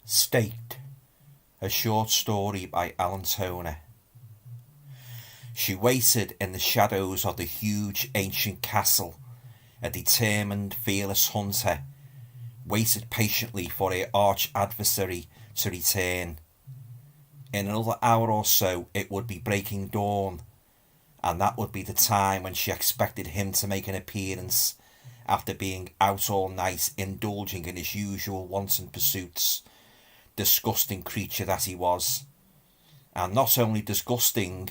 STAKED, a short story by Alan Toner. She waited in the shadows of the huge ancient castle, a determined, fearless hunter, waited patiently for her arch-adversary to return. In another hour or so it would be breaking dawn, and that would be the time when she expected him to make an appearance after being out all night indulging in his usual wanton pursuits. Disgusting creature that he was. And not only disgusting,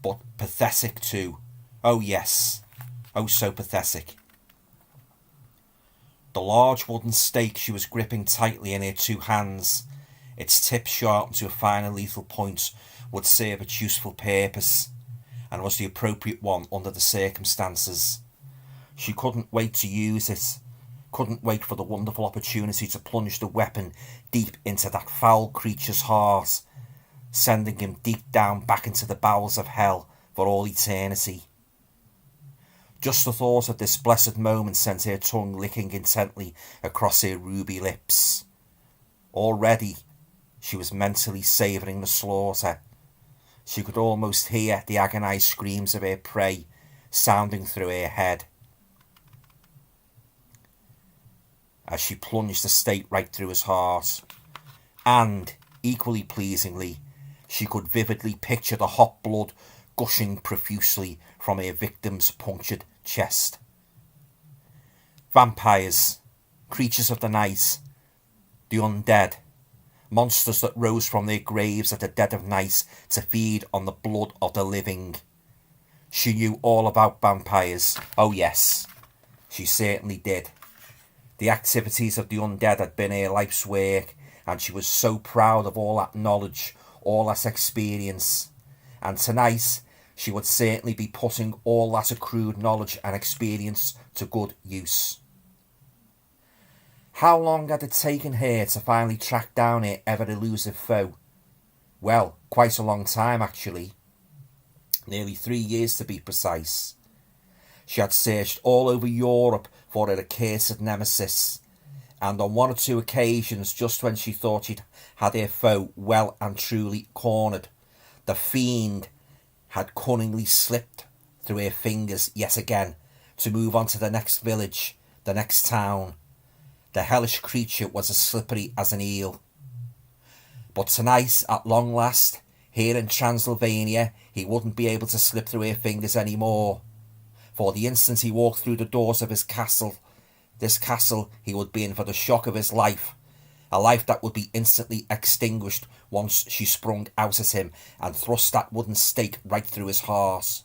but pathetic too. Oh yes, oh so pathetic. The large wooden stake she was gripping tightly in her two hands, its tip sharpened to a final lethal point, would serve its useful purpose, and was the appropriate one under the circumstances. She couldn't wait to use it, couldn't wait for the wonderful opportunity to plunge the weapon deep into that foul creature's heart, sending him deep down back into the bowels of hell for all eternity. Just the thought of this blessed moment sent her tongue licking intently across her ruby lips. Already she was mentally savouring the slaughter. She could almost hear the agonised screams of her prey sounding through her head as she plunged the stake right through his heart. And, equally pleasingly, she could vividly picture the hot blood gushing profusely from her victim's punctured chest. Vampires, creatures of the night, the undead, monsters that rose from their graves at the dead of night to feed on the blood of the living. She knew all about vampires. Oh yes, she certainly did. The activities of the undead had been her life's work, and she was so proud of all that knowledge, all that experience. And tonight, she would certainly be putting all that accrued knowledge and experience to good use. How long had it taken her to finally track down her ever-elusive foe? Well, quite a long time actually. Nearly 3 years to be precise. She had searched all over Europe for her accursed nemesis, and on one or two occasions, just when she thought she'd had her foe well and truly cornered, the fiend had cunningly slipped through her fingers yet again to move on to the next village, the next town. The hellish creature was as slippery as an eel. But tonight, at long last, here in Transylvania, he wouldn't be able to slip through her fingers any more. For the instant he walked through the doors of his castle, this castle he would be in for the shock of his life, a life that would be instantly extinguished once she sprung out at him and thrust that wooden stake right through his heart.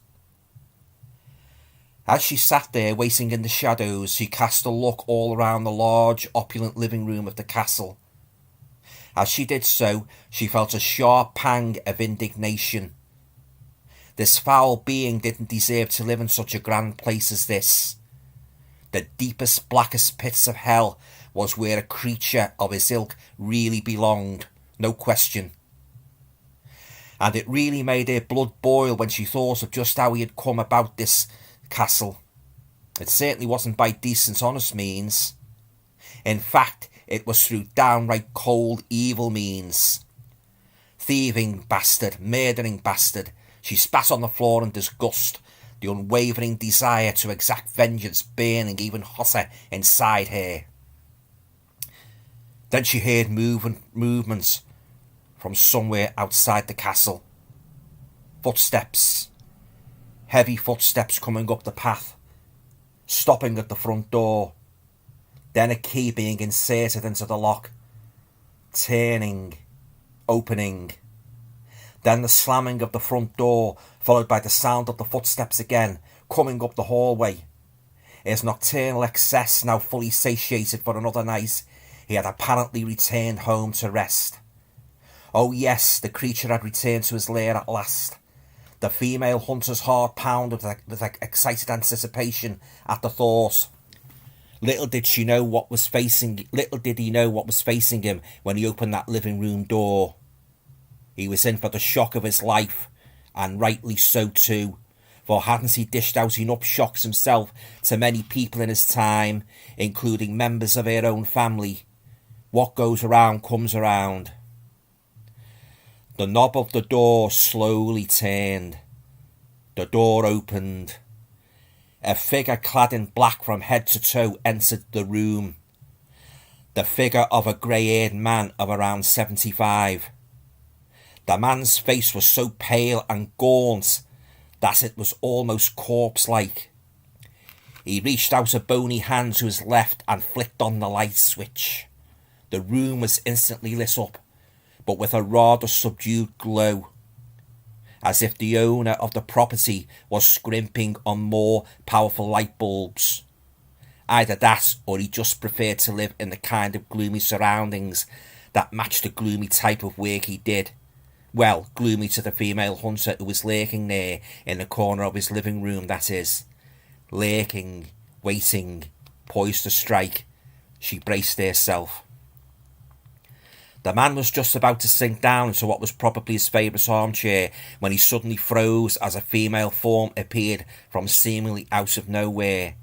As she sat there waiting in the shadows, she cast a look all around the large, opulent living room of the castle. As she did so, she felt a sharp pang of indignation. This foul being didn't deserve to live in such a grand place as this. The deepest, blackest pits of hell was where a creature of his ilk really belonged, no question. And it really made her blood boil when she thought of just how he had come about this castle. It certainly wasn't by decent, honest means. In fact, it was through downright cold, evil means. Thieving bastard, murdering bastard. She spat on the floor in disgust, the unwavering desire to exact vengeance burning even hotter inside her. Then she heard movements from somewhere outside the castle. Footsteps. Heavy footsteps coming up the path, stopping at the front door. Then a key being inserted into the lock. Turning. Opening. Then the slamming of the front door, followed by the sound of the footsteps again, coming up the hallway. His nocturnal excess now fully satiated for another night, he had apparently returned home to rest. Oh yes, the creature had returned to his lair at last. The female hunter's heart pounded with excited anticipation at the thought. Little did he know what was facing him when he opened that living room door. He was in for the shock of his life, and rightly so too, for hadn't he dished out enough shocks himself to many people in his time, including members of her own family? What goes around comes around. The knob of the door slowly turned. The door opened. A figure clad in black from head to toe entered the room. The figure of a grey-haired man of around 75. The man's face was so pale and gaunt that it was almost corpse-like. He reached out a bony hand to his left and flicked on the light switch. The room was instantly lit up, but with a rather subdued glow, as if the owner of the property was scrimping on more powerful light bulbs. Either that, or he just preferred to live in the kind of gloomy surroundings that matched the gloomy type of work he did. Well, gloomy to the female hunter who was lurking there in the corner of his living room, that is. Lurking, waiting, poised to strike. She braced herself. The man was just about to sink down into what was probably his favourite armchair when he suddenly froze as a female form appeared from seemingly out of nowhere.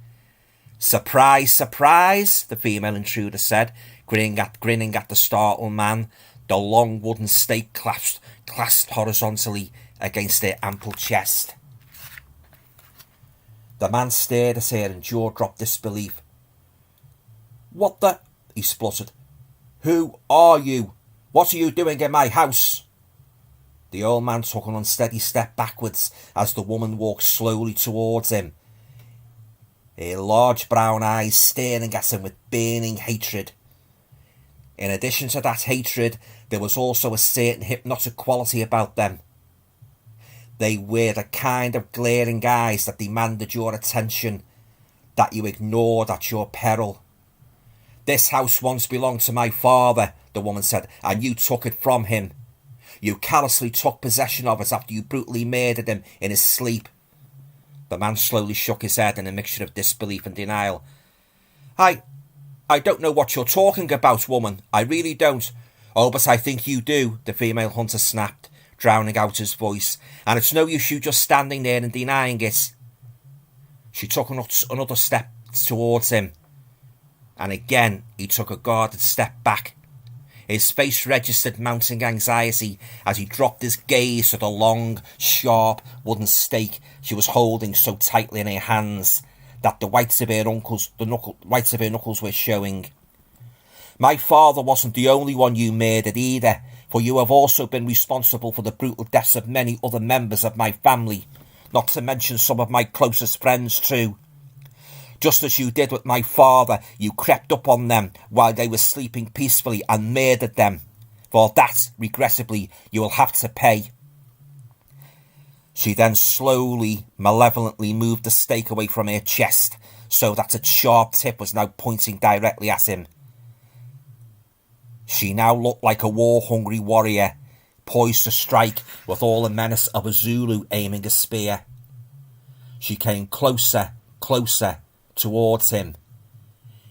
"Surprise, surprise," the female intruder said, grinning at the startled man, the long wooden stake clasped horizontally against her ample chest. The man stared at her in jaw-dropped disbelief. "What the—" he spluttered. "Who are you? What are you doing in my house?" The old man took an unsteady step backwards as the woman walked slowly towards him, her large brown eyes staring at him with burning hatred. In addition to that hatred, there was also a certain hypnotic quality about them. They were the kind of glaring eyes that demanded your attention, that you ignored at your peril. "This house once belonged to my father," the woman said, "and you took it from him. You callously took possession of it after you brutally murdered him in his sleep." The man slowly shook his head in a mixture of disbelief and denial. I don't know what you're talking about, woman. I really don't." "Oh, but I think you do," the female hunter snapped, drowning out his voice. "And it's no use you just standing there and denying it." She took another step towards him, and again he took a guarded step back. His face registered mounting anxiety as he dropped his gaze to the long, sharp wooden stake she was holding so tightly in her hands that the whites of her knuckles were showing. "My father wasn't the only one you murdered either, for you have also been responsible for the brutal deaths of many other members of my family, not to mention some of my closest friends too. Just as you did with my father, you crept up on them while they were sleeping peacefully and murdered them. For that, regrettably, you will have to pay." She then slowly, malevolently moved the stake away from her chest so that its sharp tip was now pointing directly at him. She now looked like a war-hungry warrior, poised to strike with all the menace of a Zulu aiming a spear. She came closer, closer, towards him.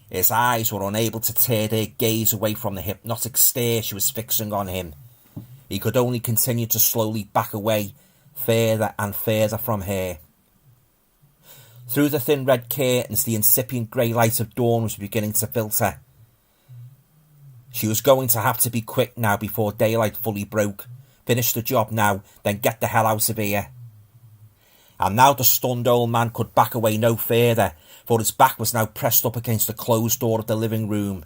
His eyes were unable to tear their gaze away from the hypnotic stare she was fixing on him. He could only continue to slowly back away, further and further from her. Through the thin red curtains, the incipient grey light of dawn was beginning to filter. She was going to have to be quick now before daylight fully broke. Finish the job now, then get the hell out of here. And now the stunned old man could back away no further, for his back was now pressed up against the closed door of the living room.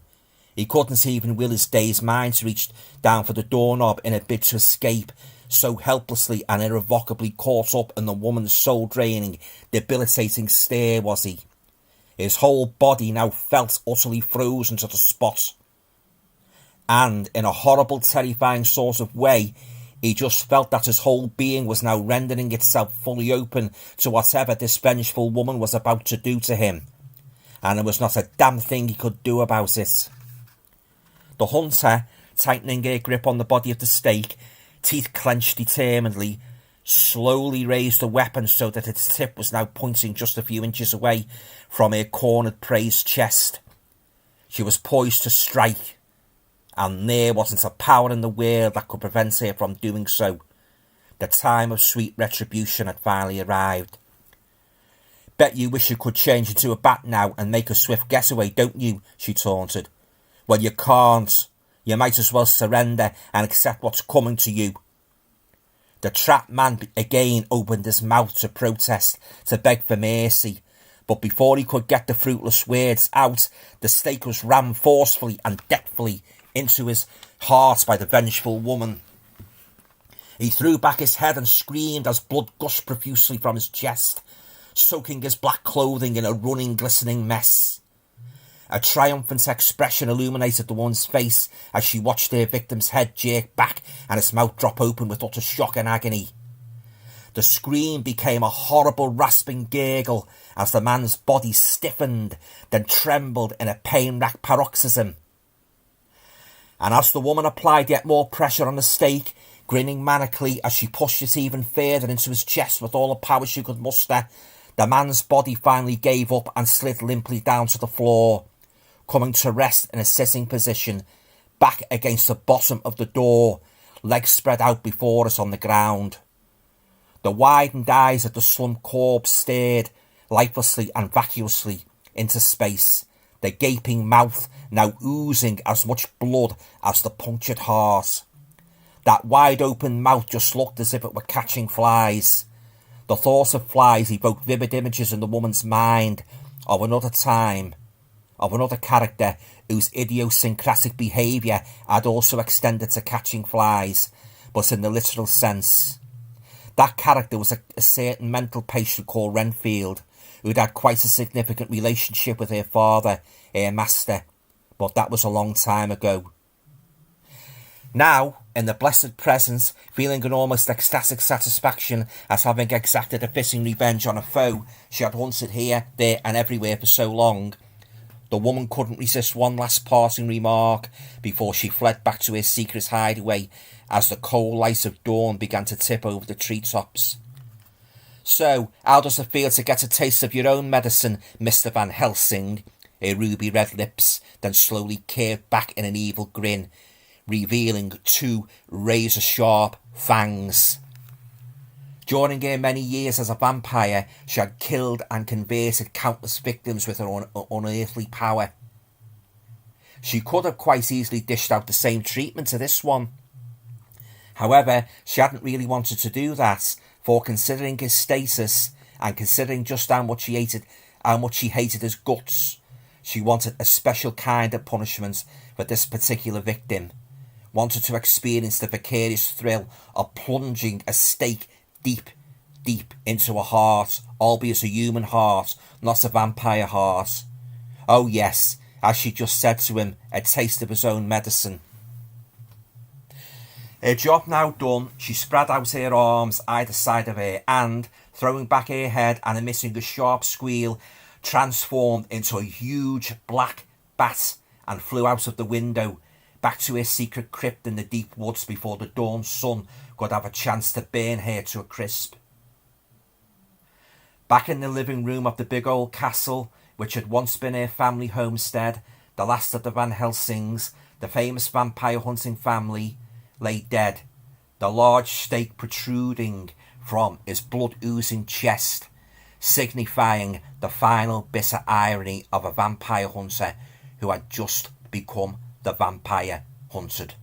He couldn't even will his dazed mind to reach down for the doorknob in a bid to escape, so helplessly and irrevocably caught up in the woman's soul-draining, debilitating stare was he. His whole body now felt utterly frozen to the spot. And, in a horrible, terrifying sort of way, he just felt that his whole being was now rendering itself fully open to whatever this vengeful woman was about to do to him. And there was not a damn thing he could do about it. The hunter, tightening her grip on the body of the stake, teeth clenched determinedly, slowly raised the weapon so that its tip was now pointing just a few inches away from her cornered prey's chest. She was poised to strike, and there wasn't a power in the world that could prevent her from doing so. The time of sweet retribution had finally arrived. Bet you wish you could change into a bat now and make a swift getaway, don't you? She taunted. Well, you can't. You might as well surrender and accept what's coming to you. The trapped man again opened his mouth to protest, to beg for mercy, but before he could get the fruitless words out, the stake was rammed forcefully and deathfully into his heart by the vengeful woman. He threw back his head and screamed as blood gushed profusely from his chest, soaking his black clothing in a running, glistening mess. A triumphant expression illuminated the woman's face as she watched her victim's head jerk back and his mouth drop open with utter shock and agony. The scream became a horrible rasping gurgle as the man's body stiffened, then trembled in a pain-racked paroxysm. And as the woman applied yet more pressure on the stake, grinning manically as she pushed it even further into his chest with all the power she could muster, the man's body finally gave up and slid limply down to the floor, coming to rest in a sitting position, back against the bottom of the door, legs spread out before us on the ground. The widened eyes of the slumped corpse stared lifelessly and vacuously into space, the gaping mouth now oozing as much blood as the punctured heart. That wide-open mouth just looked as if it were catching flies. The thought of flies evoked vivid images in the woman's mind of another time, of another character whose idiosyncratic behaviour had also extended to catching flies, but in the literal sense. That character was a certain mental patient called Renfield, who'd had quite a significant relationship with her father, her master, but that was a long time ago. Now, in the blessed presence, feeling an almost ecstatic satisfaction as having exacted a fitting revenge on a foe she had hunted here, there and everywhere for so long, the woman couldn't resist one last parting remark before she fled back to her secret hideaway as the cold light of dawn began to tip over the treetops. So, how does it feel to get a taste of your own medicine, Mr. Van Helsing? Her ruby-red lips then slowly curved back in an evil grin, revealing 2 razor-sharp fangs. During her many years as a vampire, she had killed and converted countless victims with her unearthly power. She could have quite easily dished out the same treatment to this one. However, she hadn't really wanted to do that, for considering his status and considering just how much she hated his guts, she wanted a special kind of punishment for this particular victim. Wanted to experience the vicarious thrill of plunging a stake deep, deep into a heart, albeit a human heart, not a vampire heart. Oh yes, as she just said to him, a taste of his own medicine. Her job now done, she spread out her arms either side of her and, throwing back her head and emitting a sharp squeal, transformed into a huge black bat and flew out of the window, back to her secret crypt in the deep woods before the dawn sun could have a chance to burn her to a crisp. Back in the living room of the big old castle, which had once been her family homestead, the last of the Van Helsings, the famous vampire hunting family, lay dead, the large stake protruding from his blood-oozing chest, signifying the final bitter irony of a vampire hunter who had just become the vampire hunted.